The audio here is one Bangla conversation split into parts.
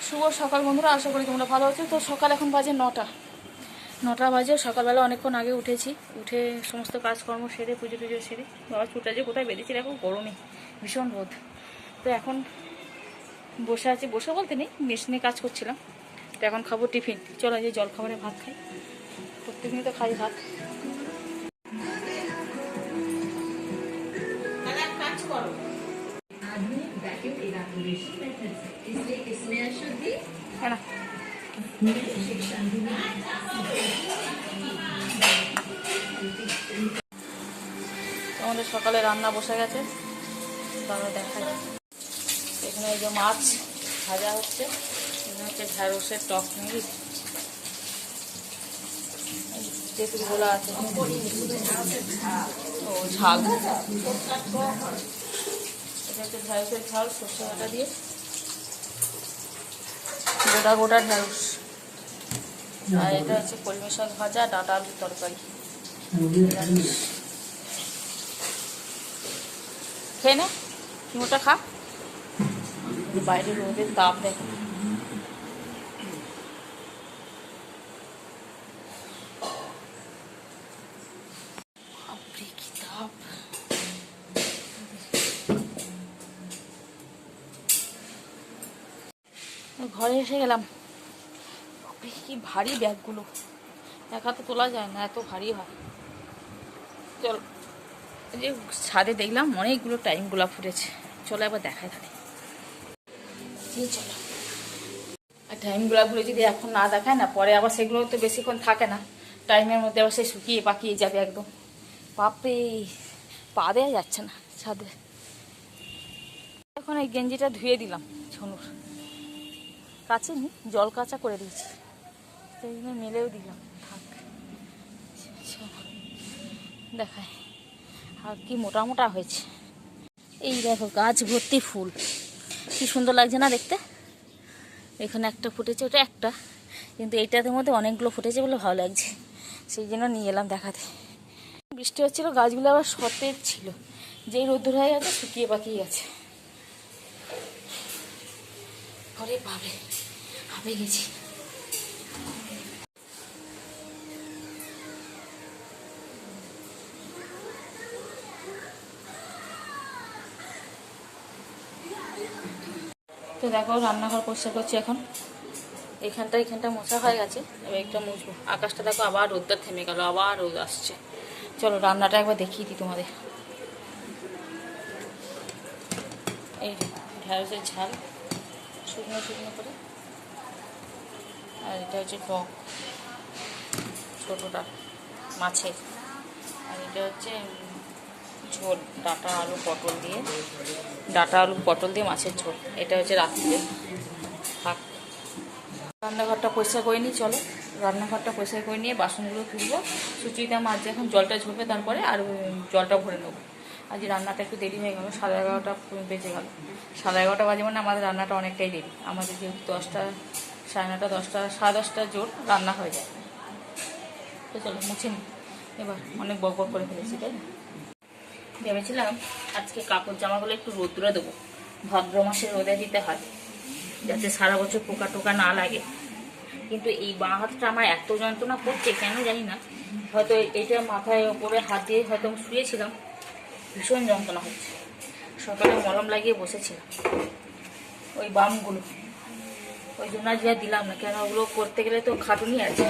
শুভ সকাল বন্ধুরা, আশা করি তোমরা ভালো আছো। তো সকাল এখন বাজে 9টা বাজে। সকালবেলা অনেকক্ষণ আগে উঠেছি, উঠে সমস্ত কাজকর্ম সেরে পুজো টুজো সেরে বাবা ছুটে যে কোথায় বেরিয়েছি, এখন গরমে ভীষণ রোদ। তো এখন বসে আছি, বসে বলতে নেই, মেশিনে কাজ করছিলাম। তো এখন খাবো টিফিন। চলো যে জল খাবারে ভাত খাই, প্রত্যেকদিনই তো খাই ভাত। আমাদের সকালে রান্না বসে গেছে, তাহলে দেখা যায়। এখানে এই যে মাছ ভাজা হচ্ছে, এখানে হচ্ছে ঢ্যাঁড়সের টক মিল, তেঁতুলগুলো আছে, ও ঝাল, এটা হচ্ছে ঢ্যাঁড়সের ঝাল সর্ষে বাটা দিয়ে, গোটা গোটা ঢ্যাঁড়স। আর এটা হচ্ছে কলমি শাক ভাজা, ডাঁটা আলুর তরকারি। খেয়ে নে, ওটা খা। বাইরে রোদের তাপ দেখো। কি তাপ! ঘরে এসে গেলাম। কি ভারী ব্যাগগুলো, এক হাতে তোলা যায় না, এত ভারী হয়। চল, যে ছাদে দেখলাম অনেকগুলো টাইম গোলাপ ফুটেছে, চলো একবার দেখায় থাকে। চলো, আর টাইম গোলাপগুলো যদি এখন না দেখায় না, পরে আবার সেগুলো তো বেশিক্ষণ থাকে না, টাইমের মধ্যে আবার সে শুকিয়ে পাকিয়ে যাবে একদম। বাপরে, পা দেওয়া যাচ্ছে না ছাদে। এখন এই গেঞ্জিটা ধুয়ে দিলাম, ঝনুর কাছে নি, জল কাঁচা করে দিয়েছি, সেই জন্য মেলেও দিলাম। থাক, দেখায় আর কি মোটা মোটা হয়েছে। এই দেখো গাছ ভর্তি ফুল, কি সুন্দর লাগছে না দেখতে। এখানে একটা ফুটেছে, ওটা একটা, কিন্তু এইটাদের মধ্যে অনেকগুলো ফুটেছে বলে ভালো লাগছে, সেই জন্য নিয়ে এলাম দেখাতে। বৃষ্টি হচ্ছিল, গাছগুলো আবার সতেজ ছিল, যেই রোদ্দুর হয়ে গেছে শুকিয়ে পাকিয়ে গেছে। ঘরে পাবে হাঁপে গেছি। তো দেখো রান্নাঘর পরিষ্কার করছি এখন। এখানটা মোছা হয়ে গেছে, এবার একটা মুছবো। আকাশটা দেখো আবার রোদটা থেমে গেল, আবার রোদ আসছে। চলো রান্নাটা একবার দেখিয়ে দিই তোমাদের। এই ঢ্যাঁড়সের ঝাল শুকনো শুকনো করে, আর এটা হচ্ছে টক ছোটোটা মাছের, আর এটা হচ্ছে ঝোল ডাঁটা আলু পটল দিয়ে মাছের ঝোল। এটা হচ্ছে রাত্রিতে থাক। রান্নাঘরটা পরিষ্কার করে নিই, চলো রান্নাঘরটা পরিষ্কার করে নিয়ে বাসনগুলো তুলবো। সুচিতা মাছ এখন জলটা ঝরবে, তারপরে আর জলটা ভরে নেবো। আজ রান্নাটা একটু দেরি হয়ে গেল, 11:30 বেজে গেল। 11:30 বাজে মানে আমাদের রান্নাটা অনেকটাই দেরি। আমাদের যেহেতু 10টা, 9:30, 10টা, 10:30 জোর রান্না হয়ে যায়। তো চলো মুছে নিই এবার, অনেক বক করে ফেলেছি তাই না। ভেবেছিলাম আজকে কাপড় জামাগুলো একটু রোদ্রে দেবো, ভাদ্র মাসে রোদে দিতে হয় যাতে সারা বছর পোকা টোকা না লাগে। কিন্তু এই বাঁ হাতটা আমার এত যন্ত্রণা করছে কেন জানি না, হয়তো এটা মাথায় ওপরে হাত দিয়ে হয়তো আমি শুয়েছিলাম, ভীষণ যন্ত্রণা হচ্ছে। সকালে মলম লাগিয়ে বসেছিলাম ওই বামগুলো, ওই জন্য আজ আর দিলাম না, কেন ওগুলো করতে গেলে তো খাটুনি আছে,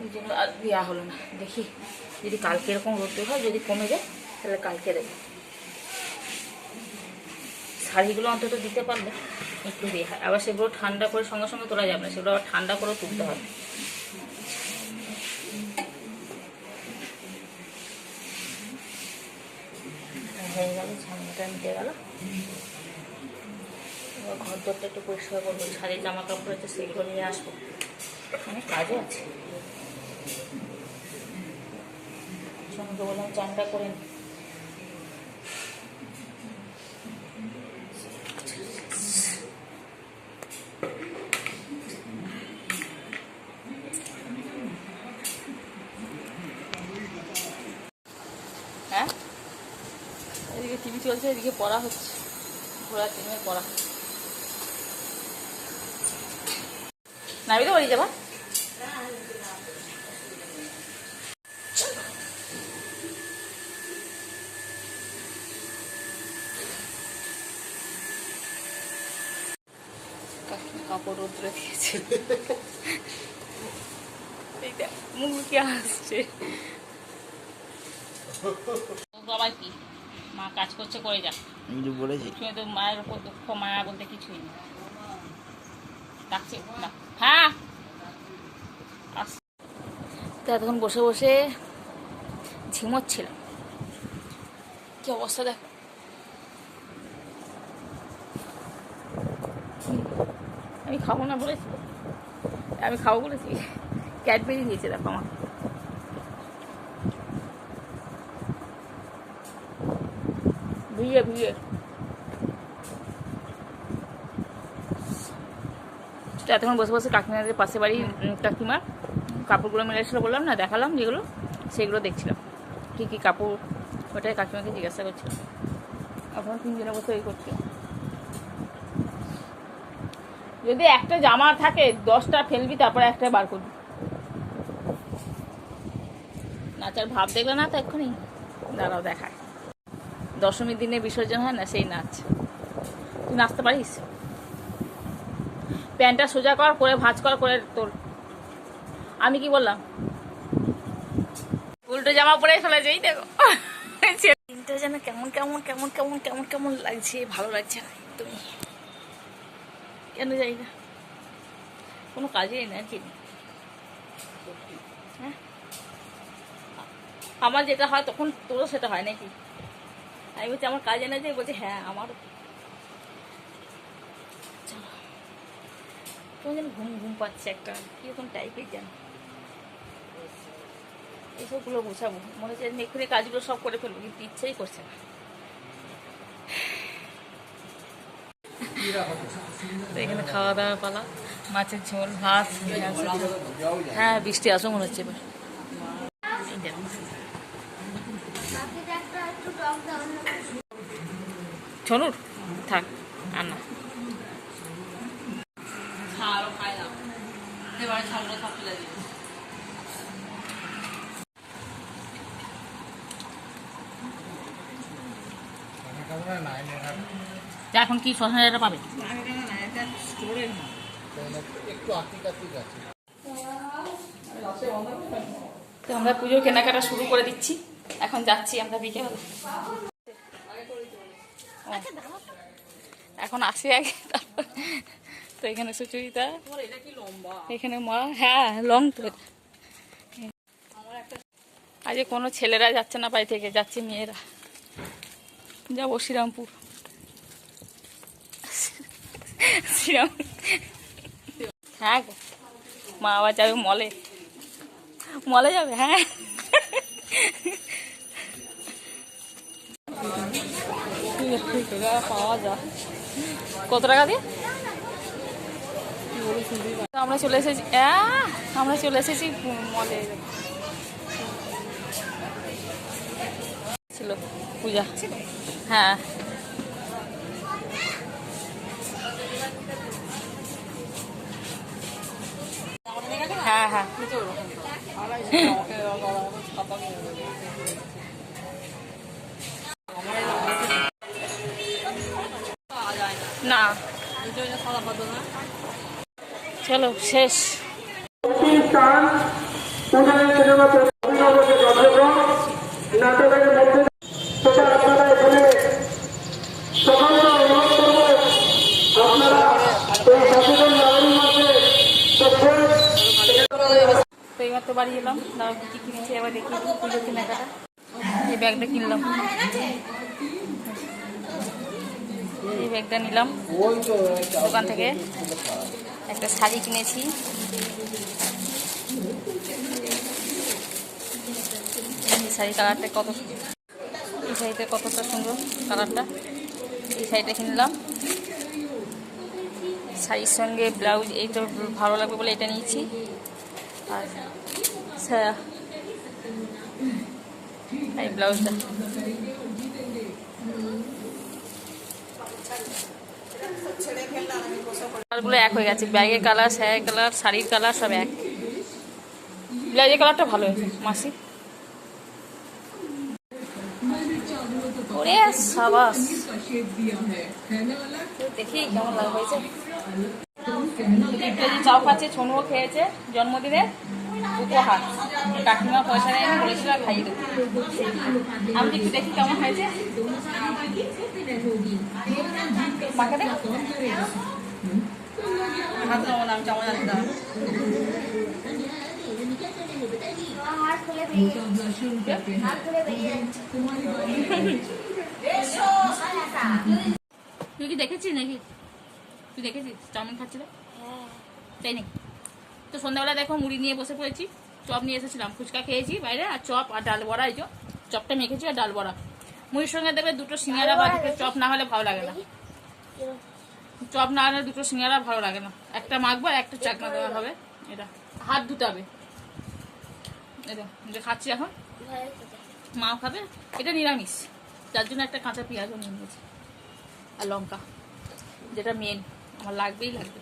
ওই জন্য আর দেওয়া হলো না। দেখি যদি কালকে এরকম রোদ্দুর হয়, যদি কমে যায় তাহলে কালকে দেবো। শাড়িগুলো অন্তত দিতে পারলে একটু দিয়ে হয়, আবার সেগুলো ঠান্ডা করে সঙ্গে সঙ্গে তোলা যাবে না, সেগুলো আবার ঠান্ডা করেও তুলতে হবে। হয়ে গেল, ঝামেলাটা মিটে গেল। এবার ঘর দরটা একটু পরিষ্কার করবো, ছাদের জামা কাপড় আছে সেগুলো নিয়ে আসবো, অনেক কাজও আছে। সঙ্গে বললাম চানটা করে নি। হ্যাঁ, এদিকে টিভি চলছে, এদিকে পড়া হচ্ছে, ঘোড়া টিমের পড়া। নাবি তো বাড়ি যাবা। কাপড় রোদ্রে দিয়েছে, মুখ কি আসছে। আবার কি মা কাজ করছে করে যাক, বলেছি তো মায়ের উপর দুঃখ মায়া বলতে কিছুই নেই। ডাকছে না। হ্যাঁ তো এতক্ষণ বসে বসে ঝিমোচ্ছিল, কি অবস্থা দেখো। আমি খাবো না বলেছি, আমি খাবো বলেছি, ক্যাডবেরি দিয়েছে দেখো আমার। ভিড়ে ভিড়ে এতক্ষণ বসে বসে কাকিমাদের পাশে বাড়ি কাকিমার কাপড়গুলো মেলেছিল বললাম না, দেখালাম যেগুলো, সেগুলো দেখছিলাম কী কী কাপড়, ওটাই কাকিমাকে জিজ্ঞাসা করছিলাম। এখন 3 জনে বসে ওই করছি। যদি একটা জামা থাকে 10টা ফেলবি, তারপরে একটা বার করবি। নাচার ভাব দেখলে না তো এক্ষুনি, দাঁড়াও দেখায়। দশমীর দিনে বিসর্জন হয় না, সেই নাচ। তুই নাচতে পারিস? প্যান্টটা সোজা কর, করে ভাঁজ কর, করে তোর। আমি কি বললাম? উল্টো জামা পরে ফেলে যাই দেখো। দিনটা যেন কেমন কেমন কেমন কেমন কেমন কেমন লাগছে, ভালো লাগছে না তুমি কেন যাই না, কোনো কাজেই না কি। হ্যাঁ আমার যেটা হয় তখন তোরও সেটা হয় নাকি? আমি বলছি আমার কাজ এনে যাই, বলছি হ্যাঁ আমারও। তোমার যেন ঘুম ঘুম পাচ্ছে একটা কীরকম টাইপের যেন। এইসবগুলো বোঝাবো, মনে হচ্ছে এক্ষুনি কাজগুলো সব করে ফেলবো, কিন্তু ইচ্ছেই করছে না। তো এখানে খাওয়া দাওয়া পালা, মাছের ঝোল, ভাত। হ্যাঁ বৃষ্টি আসো মনে হচ্ছে এবার। ছনুর থাক আর না, এখন কি শ্মশানটা পাবে? তো আমরা পুজোর কেনাকাটা শুরু করে দিচ্ছি, এখন যাচ্ছি আমরা বিকেল। এখন আসি আগে, তো এখানে সুচরিতা, এখানে মা। হ্যাঁ লং তো। আজ কোনো ছেলেরা যাচ্ছে না বাড়ি থেকে, যাচ্ছে মেয়েরা। যাবো শ্রীরামপুর। হ্যাঁ গো, মা আবার যাবে মলে, মলে যাবে। হ্যাঁ পাওয়া যায় কত টাকা দিয়ে? আমরা চলে এসেছি, আমরা চলে এসেছি মলে। ছিল পূজা, হ্যাঁ হ্যাঁ হ্যাঁ না চলো শেষ। তো এবার তো বাড়ি এলাম, দাও কি কিনেছি এবার দেখি পুজোর কেনাকাটা। এই ব্যাগটা কিনলাম, এই ব্যাগটা নিলাম দোকান থেকে। একটা শাড়ি কিনেছি, এই শাড়ি কালারটা কত, এই শাড়িটা কতটা সুন্দর কালারটা। এই শাড়িটা কিনলাম, শাড়ির সঙ্গে ব্লাউজ এইটা ভালো লাগবে বলে এটা নিয়েছি। আর এই ব্লাউজটা কালারগুলো এক হয়ে গেছে, ব্যাগের কালার, শাড়ির কালার, শাড়ির কালার সব এক। ব্লাউজের কালারটা ভালো হয়েছে মাসি। ওরে সাবাস, দেখি কেমন লাভ হয়েছে। চাও খাচ্ছে, ছনুও খেয়েছে, জন্মদিনে উপহার। কাকিমা পয়সা নিয়ে আমি বলেছিল খাইয়ে দেবো। আমি একটু দেখি কেমন হয়েছে। মাকে দেখ, হাত নেবো না, আমি চামচ আনতে দাও। তুই কি দেখেছিস নাকি? তুই দেখেছিস চাউমিন খাচ্ছিল? তাই নাকি? তো সন্ধ্যাবেলা দেখো মুড়ি নিয়ে বসে পড়েছি, চপ নিয়ে এসেছিলাম, ফুচকা খেয়েছি বাইরে, আর চপ আর ডাল বড়া। এই যে চপটা মেখেছি আর ডাল বড়া। মুড়ির সঙ্গে দেবে দুটো সিঙ্গারা বা দুটো চপ, না হলে ভালো লাগে না। চপ না হলে দুটো সিঙ্গারা ভালো লাগে না। একটা মাখবো আর একটা চাকনা দেওয়া হবে। এটা হাত ধুতে হবে। এটা যে খাচ্ছি এখন, মাও খাবে। এটা নিরামিষ, যার জন্য একটা কাঁচা পেঁয়াজও নিয়ে নিয়েছি আর লঙ্কা, যেটা মেন আমার লাগবেই লাগবে।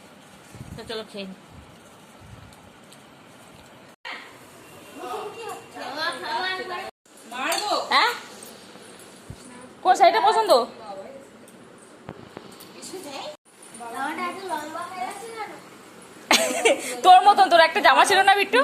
তা চলো খেয়ে নি। হ্যাঁ, কোন শাড়িটা পছন্দ? তোর মতন তোর একটা জামা ছিল না বিট্টু?